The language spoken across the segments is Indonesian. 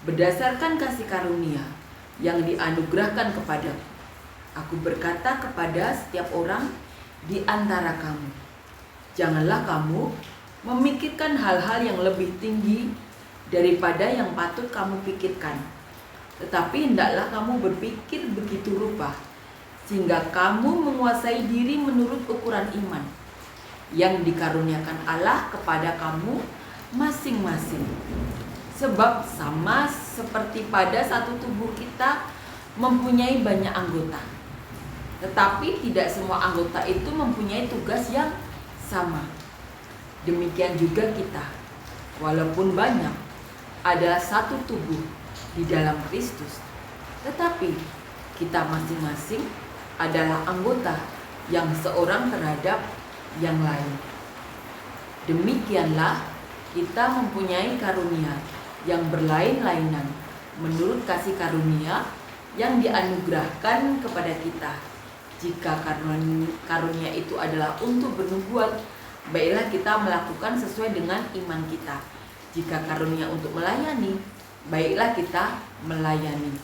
berdasarkan kasih karunia yang dianugerahkan kepadaku. Aku berkata kepada setiap orang di antara kamu, janganlah kamu memikirkan hal-hal yang lebih tinggi daripada yang patut kamu pikirkan. Tetapi hendaklah kamu berpikir begitu rupa, sehingga kamu menguasai diri menurut ukuran iman yang dikaruniakan Allah kepada kamu masing-masing. Sebab sama seperti pada satu tubuh kita mempunyai banyak anggota, tetapi tidak semua anggota itu mempunyai tugas yang sama. Demikian juga kita, walaupun banyak, adalah satu tubuh di dalam Kristus, tetapi kita masing-masing adalah anggota yang seorang terhadap yang lain. Demikianlah kita mempunyai karunia yang berlain-lainan menurut kasih karunia yang dianugerahkan kepada kita. Jika karunia itu adalah untuk bernubuat, baiklah kita melakukan sesuai dengan iman kita. Jika karunia untuk melayani, baiklah kita melayani.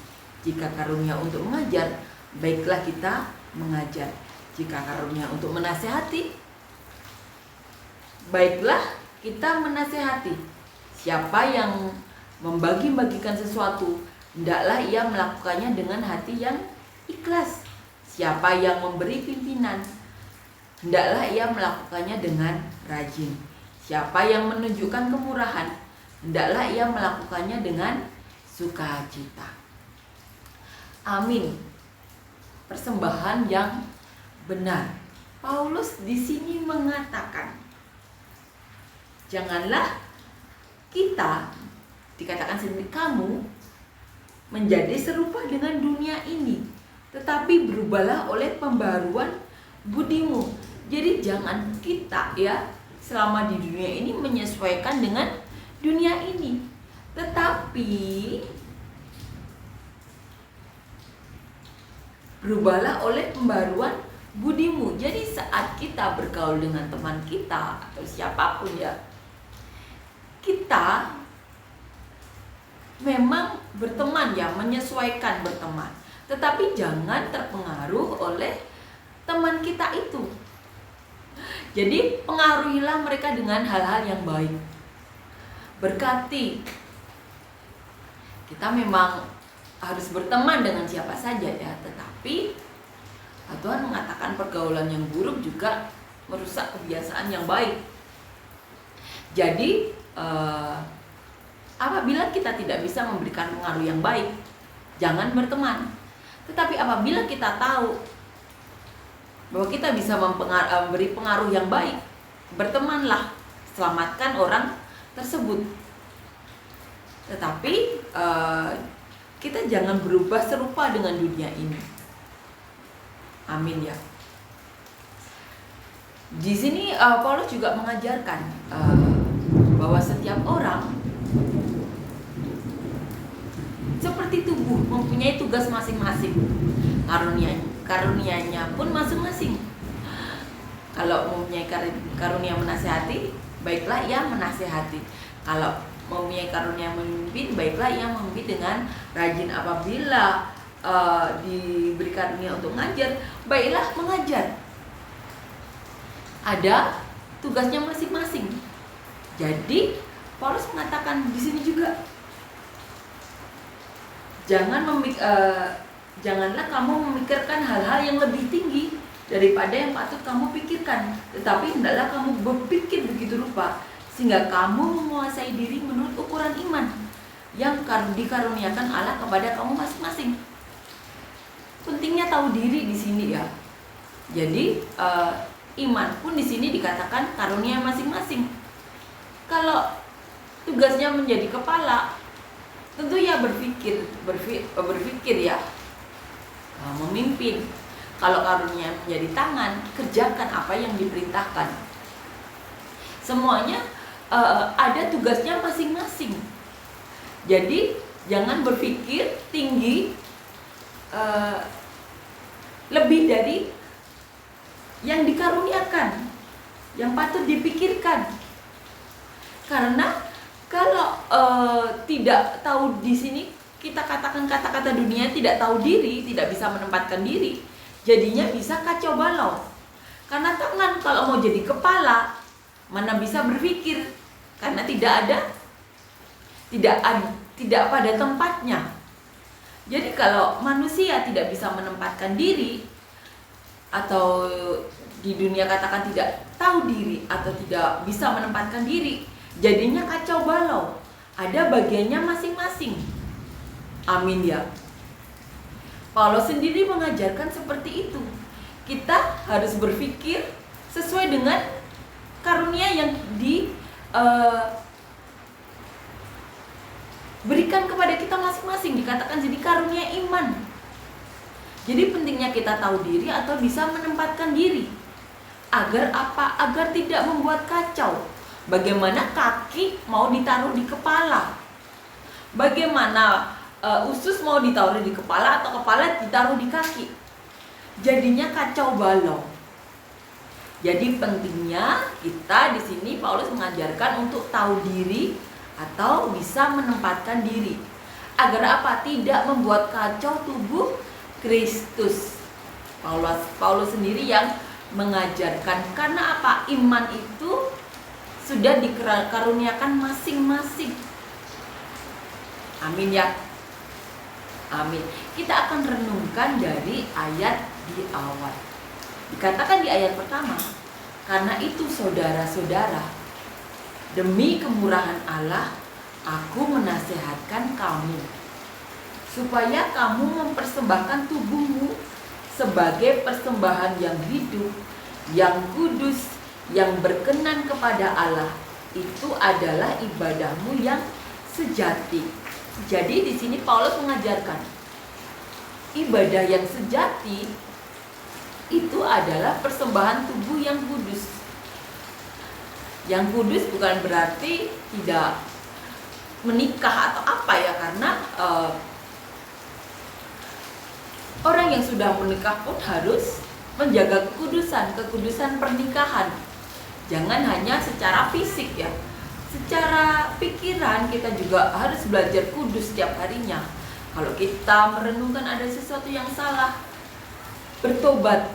Jika karunia untuk mengajar, baiklah kita mengajar. Jika karunia untuk menasihati, baiklah kita menasihati. Siapa yang membagi-bagikan sesuatu, hendaklah ia melakukannya dengan hati yang ikhlas. Siapa yang memberi pimpinan, hendaklah ia melakukannya dengan rajin. Siapa yang menunjukkan kemurahan, hendaklah ia melakukannya dengan sukacita. Amin. Persembahan yang benar. Paulus di sini mengatakan, janganlah kita, dikatakan sendiri, kamu menjadi serupa dengan dunia ini, tetapi berubahlah oleh pembaharuan budimu. Jadi jangan kita selama di dunia ini menyesuaikan dengan dunia ini, tetapi berubahlah oleh pembaharuan budimu. Jadi saat kita bergaul dengan teman kita atau siapapun kita memang berteman menyesuaikan berteman, tetapi jangan terpengaruh oleh teman kita itu. Jadi pengaruhilah mereka dengan hal-hal yang baik. Berkati. Kita memang harus berteman dengan siapa saja tetapi Tuhan mengatakan pergaulan yang buruk juga merusak kebiasaan yang baik. Jadi apabila kita tidak bisa memberikan pengaruh yang baik, jangan berteman. Tetapi apabila kita tahu bahwa kita bisa memberi pengaruh yang baik, bertemanlah, selamatkan orang tersebut. Tetapi kita jangan berubah serupa dengan dunia ini. Amin ya. Di sini Paulus juga mengajarkan bahwa setiap orang seperti tubuh mempunyai tugas masing-masing. Karunianya pun masing-masing. Kalau mempunyai karunia menasihati, baiklah ia menasihati. Kalau mempunyai karunia memimpin, baiklah ia memimpin dengan rajin. Apabila diberi karunia untuk mengajar, baiklah mengajar. Ada tugasnya masing-masing. Jadi Paulus mengatakan di sini juga, janganlah kamu memikirkan hal-hal yang lebih tinggi daripada yang patut kamu pikirkan, tetapi hendaklah kamu berpikir begitu rupa sehingga kamu menguasai diri menurut ukuran iman yang dikaruniakan Allah kepada kamu masing-masing. Pentingnya tahu diri di sini ya. Jadi iman pun di sini dikatakan karunia masing-masing. Kalau tugasnya menjadi kepala, tentu berpikir ya, memimpin. Kalau karunia menjadi tangan, kerjakan apa yang diperintahkan. Semuanya ada tugasnya masing-masing. Jadi jangan berpikir tinggi lebih dari yang dikaruniakan, yang patut dipikirkan. Karena Kalau tidak tahu di sini, kita katakan kata-kata dunia, tidak tahu diri, tidak bisa menempatkan diri, jadinya bisa kacau balau. Karena tangan kalau mau jadi kepala, mana bisa berpikir, karena tidak pada tempatnya. Jadi kalau manusia tidak bisa menempatkan diri, atau di dunia katakan tidak tahu diri atau tidak bisa menempatkan diri, jadinya kacau balau. Ada bagiannya masing-masing. Amin ya. Paulus sendiri mengajarkan seperti itu. Kita harus berpikir sesuai dengan karunia yang berikan kepada kita masing-masing. Dikatakan jadi karunia iman. Jadi pentingnya kita tahu diri atau bisa menempatkan diri. Agar apa? Agar tidak membuat kacau. Bagaimana kaki mau ditaruh di kepala? Bagaimana usus mau ditaruh di kepala atau kepala ditaruh di kaki? Jadinya kacau balau. Jadi pentingnya kita di sini Paulus mengajarkan untuk tahu diri atau bisa menempatkan diri. Agar apa? Tidak membuat kacau tubuh Kristus. Paulus sendiri yang mengajarkan. Karena apa? Iman itu sudah dikaruniakan masing-masing. Amin ya. Amin. Kita akan renungkan dari ayat di awal. Dikatakan di ayat pertama, karena itu saudara-saudara, demi kemurahan Allah, aku menasihatkan kamu, supaya kamu mempersembahkan tubuhmu sebagai persembahan yang hidup, yang kudus, yang berkenan kepada Allah. Itu adalah ibadahmu yang sejati. Jadi di sini Paulus mengajarkan ibadah yang sejati itu adalah persembahan tubuh yang kudus. Yang kudus bukan berarti tidak menikah atau apa ya, karena orang yang sudah menikah pun harus menjaga kekudusan pernikahan. Jangan hanya secara fisik ya, secara pikiran kita juga harus belajar kudus setiap harinya. Kalau kita merenungkan ada sesuatu yang salah, bertobat